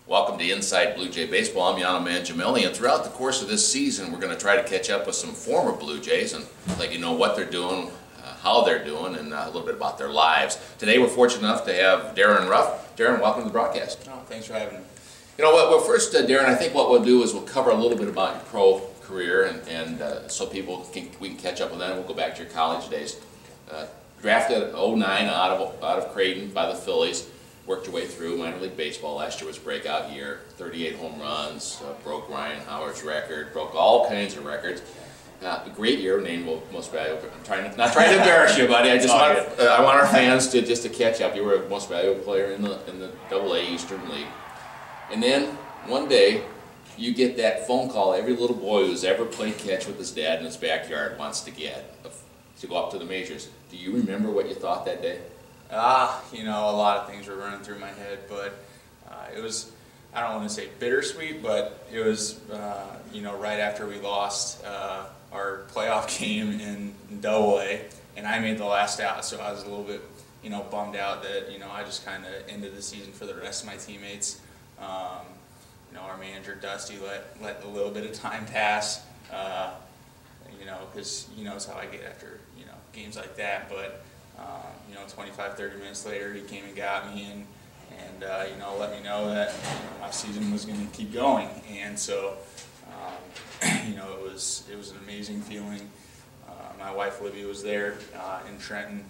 Welcome to Inside Bluejay Baseball. I'm Yana Mangiamelli, and throughout the course of this season, we're going to try to catch up with some former Blue Jays and let you know what they're doing, how they're doing, and a little bit about their lives. Today, we're fortunate enough to have Darin Ruf. Darin, welcome to the broadcast. Oh, thanks for having me. You know what? Well, first, Darin, I think what we'll do is we'll cover a little bit about your pro career, and so we can catch up with that. And we'll go back to your college days. Drafted at '09 out of Creighton by the Phillies. Worked your way through minor league baseball. Last year was a breakout year. 38 home runs, broke Ryan Howard's record, broke all kinds of records. A great year, named most valuable. I'm not trying to embarrass you, buddy. I want our fans to just to catch up. You were a most valuable player in the AA Eastern League. And then one day, you get that phone call every little boy who's ever played catch with his dad in his backyard wants to get, to go up to the majors. Do you remember what you thought that day? You know, a lot of things were running through my head, but it was, I don't want to say bittersweet, but it was, you know, right after we lost our playoff game in AA, and I made the last out, so I was a little bit, you know, bummed out that, you know, I just kind of ended the season for the rest of my teammates. You know, our manager, Dusty, let a little bit of time pass, you know, because he knows how I get after, you know, games like that, but you know, 25, 30 minutes later, he came and got me and you know, let me know that, you know, my season was going to keep going. And so, you know, it was an amazing feeling. My wife Libby was there in Trenton,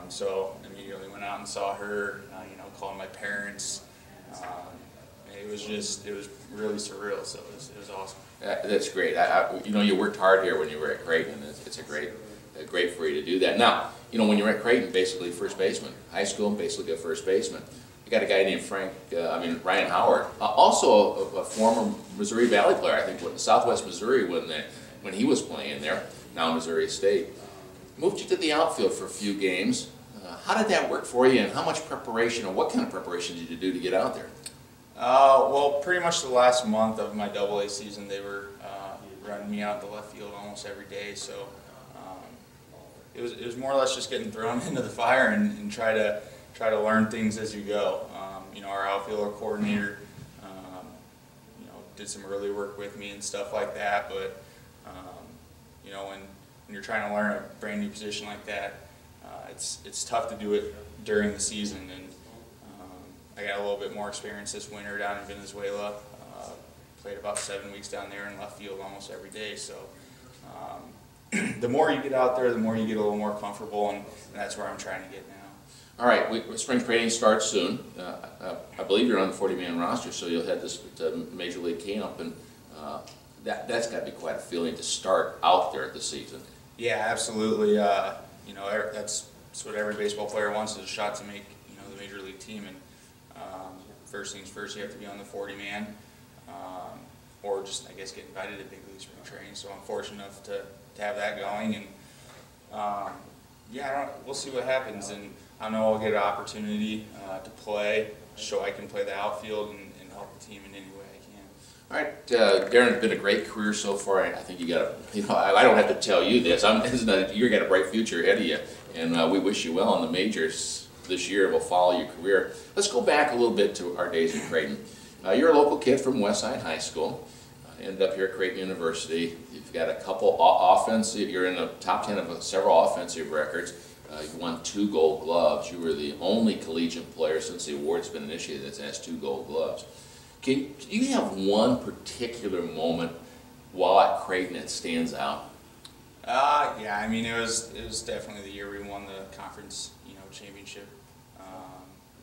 so immediately went out and saw her. You know, called my parents. It was really surreal. So it was awesome. That's great. You know, you worked hard here when you were at Creighton. It's great for you to do that. Now, you know, when you're at Creighton, basically first baseman. High school, basically a first baseman. You got a guy named Ryan Howard, also a former Missouri Valley player. I think Southwest Missouri when he was playing there. Now Missouri State. Moved you to the outfield for a few games. How did that work for you, and how much preparation, or what kind of preparation did you do to get out there? Well, pretty much the last month of my AA season, they were running me out to left field almost every day. So it was more or less just getting thrown into the fire and try to learn things as you go. You know, our outfielder coordinator, you know, did some early work with me and stuff like that. But you know, when you're trying to learn a brand new position like that, it's tough to do it during the season. And I got a little bit more experience this winter down in Venezuela. Played about 7 weeks down there in left field almost every day. So the more you get out there, the more you get a little more comfortable, and that's where I'm trying to get now. All right, spring training starts soon. I believe you're on the 40-man roster, so you'll head to Major League camp, and that's got to be quite a feeling to start out there this season. Yeah, absolutely. You know, that's what every baseball player wants, is a shot to make, you know, the Major League team. And first things first, you have to be on the 40-man, or just, I guess, get invited to big league spring training. So I'm fortunate enough to have that going, and yeah, we'll see what happens. And I know I'll get an opportunity to play, so I can play the outfield and help the team in any way I can. All right, Darin, it's been a great career so far. I think you got you know, I don't have to tell you this. You've got a bright future ahead of you, and we wish you well in the majors this year. We'll follow your career. Let's go back a little bit to our days at Creighton. You're a local kid from Westside High School. Ended up here at Creighton University. You've got a couple offensive. You're in the top 10 of several offensive records. You won 2 Gold Gloves. You were the only collegiate player since the award's been initiated that's has 2 Gold Gloves. Do you have one particular moment while at Creighton that stands out? Yeah, I mean, it was definitely the year we won the conference, you know, championship,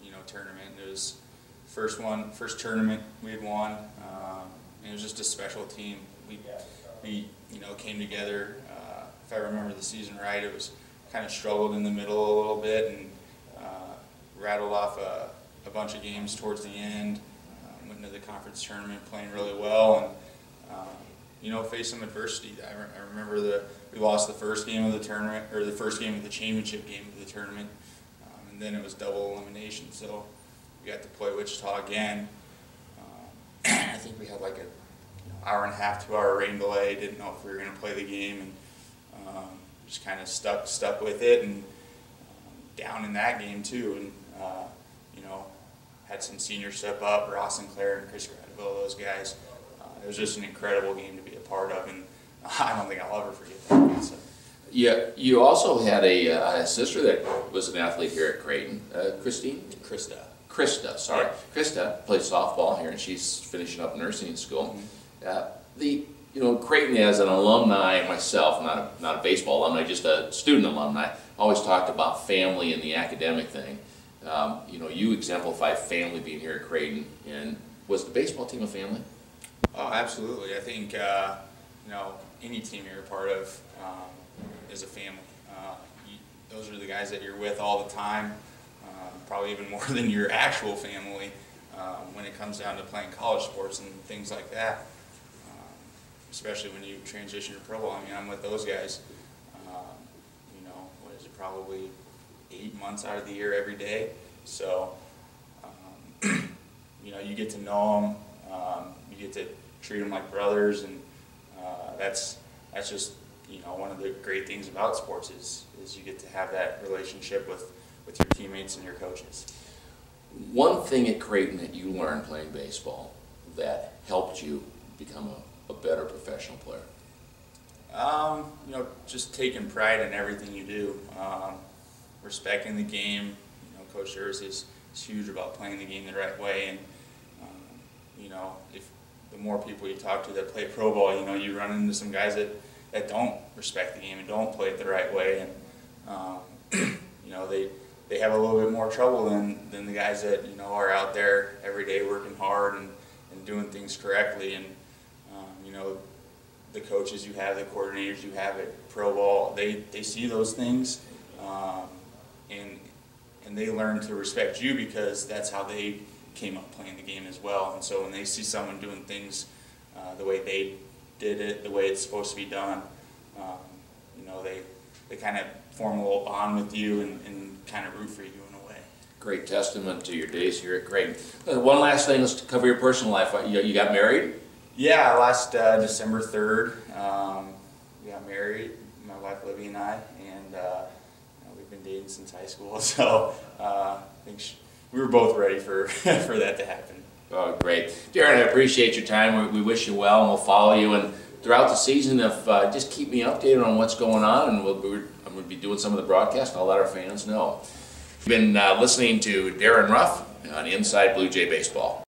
you know, tournament. It was first tournament we had won. And it was just a special team. We you know, came together. If I remember the season right, it was kind of struggled in the middle a little bit and rattled off a bunch of games towards the end. Went into the conference tournament playing really well, and you know, faced some adversity. I remember we lost the first game of the tournament, or the first game of the championship game of the tournament, and then it was double elimination. So we got to play Wichita again. I think we had like a hour and a half, 2 hour rain delay. Didn't know if we were going to play the game, and just kind of stuck with it, and down in that game too, and you know, had some seniors step up, Ross and Claire and Chris Gradeville, those guys. It was just an incredible game to be a part of, and I don't think I'll ever forget that. So. Yeah, you also had a sister that was an athlete here at Creighton, Christine? Krista, sorry. Yeah. Krista plays softball here, and she's finishing up nursing school. Mm-hmm. Creighton as an alumni, myself, not a baseball alumni, just a student alumni, always talked about family and the academic thing. You exemplify family being here at Creighton, and was the baseball team a family? Oh, absolutely. I think, any team you're a part of is a family. Those are the guys that you're with all the time, probably even more than your actual family when it comes down to playing college sports and things like that, especially when you transition to pro ball. I mean, I'm with those guys, what is it, probably 8 months out of the year every day. So, you get to know them, you get to treat them like brothers, and that's just one of the great things about sports is you get to have that relationship with your teammates and your coaches. One thing at Creighton that you learned playing baseball that helped you become a better professional player? Just taking pride in everything you do, respecting the game. Coach Urs is huge about playing the game the right way, and if the more people you talk to that play pro ball, you run into some guys that don't respect the game and don't play it the right way, and they have a little bit more trouble than the guys that are out there every day working hard and doing things correctly. And the coaches you have, the coordinators you have at pro ball, they see those things, and they learn to respect you because that's how they came up playing the game as well. And so when they see someone doing things the way they did it, the way it's supposed to be done, they kind of form a little bond with you and kind of root for you in a way. Great testament to your days here at Creighton. One last thing, let's cover your personal life. You got married? Yeah, last December 3rd, we got married, my wife Libby and I, and we've been dating since high school, so I think we were both ready for for that to happen. Oh, great. Darin, I appreciate your time. We wish you well, and we'll follow you. And throughout the season, just keep me updated on what's going on, and I'm going to be doing some of the broadcast, and I'll let our fans know. You've been listening to Darin Ruf on Inside Bluejay Baseball.